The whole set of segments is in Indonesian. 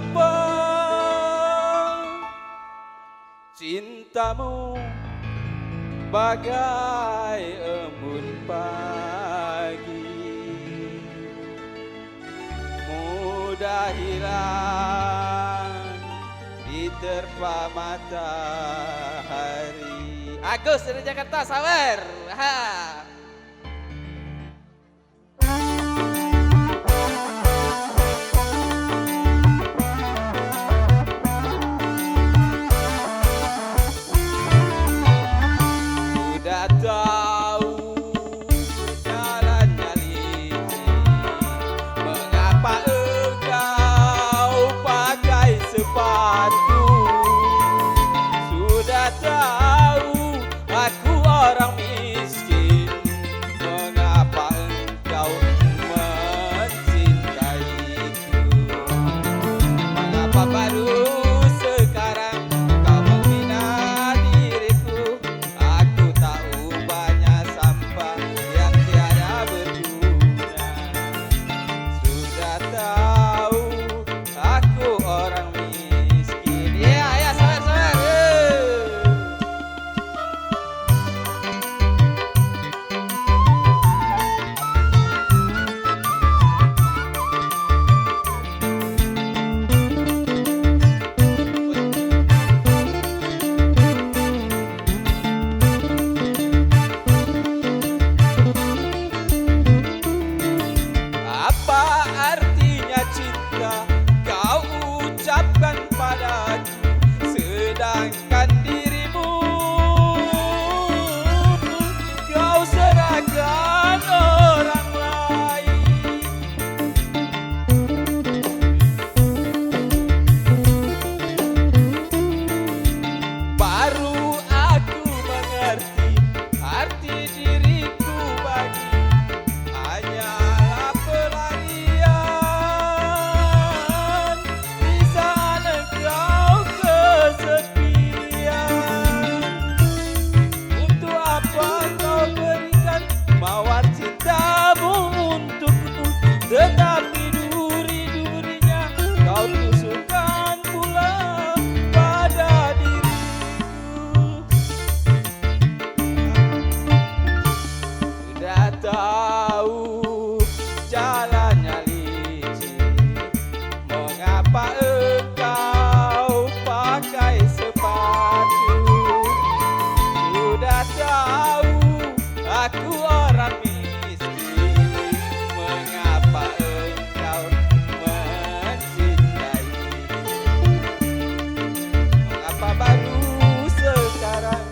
mengapa cintamu bagai embun pagi, mudah hilang diterpa matahari. Agus dari Jakarta, sawer. Ha. Sudah tahu jalannya licin, mengapa engkau pakai sepatu? Sudah tahu aku orang miskin, mengapa engkau mencintaiku? Mengapa baru sekarang kau menghina diriku? Aku tahu banyak sampah yang tiada berguna. Sudah tahu aku orang miskin. Ya, ya, sabar. Apa artinya cinta kau ucapkan padaku, sedangkan dirimu kau serahkan orang lain? Baru aku mengerti arti diriku bagi hanyalah pelarian di saat engkau kesepian. Untuk apa kau berikan mawar cintamu untukku, tetapi duri-durinya kau tusukkan pula pada diriku. Sudah tahu jalannya licin, mengapa engkau pakai sepatu? Sudah tahu aku orang miskin, mengapa engkau mencintaiku? Mengapa baru sekarang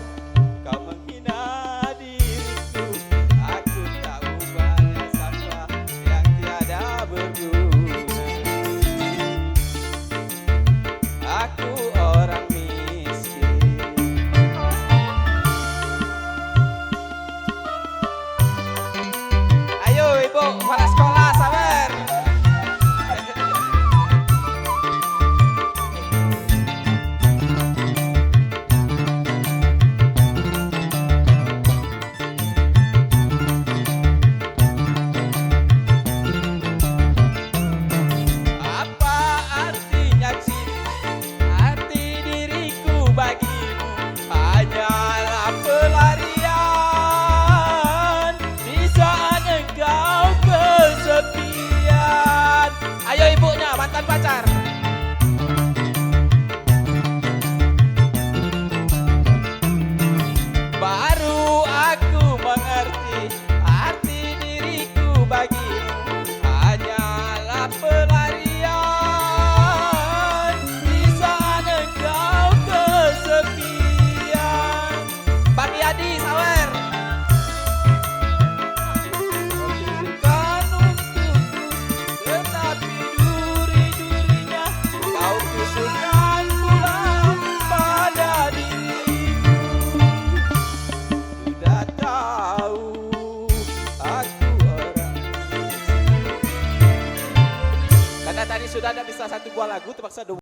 kau menghina diriku? Aku tahu banyak sampah yang tiada berguna. Aku orang miskin. Ayo ibu, kepala sekolah, sabar. Apa artinya cinta? Arti diriku bagimu hanyalah pelarian di saat engkau kesepian. Ayo ibunya, mantan pacar. Baru aku mengerti arti diriku bagimu hanyalah pelarian di saat engkau kesepian. Bang Yadi, sawer. Bukan untukku, tetapi duri-durinya kau tusukkan pula pada diriku. Sudah tahu aku orang miskin. Karena tadi sudah ada bisa satu buah lagu, terpaksa dua.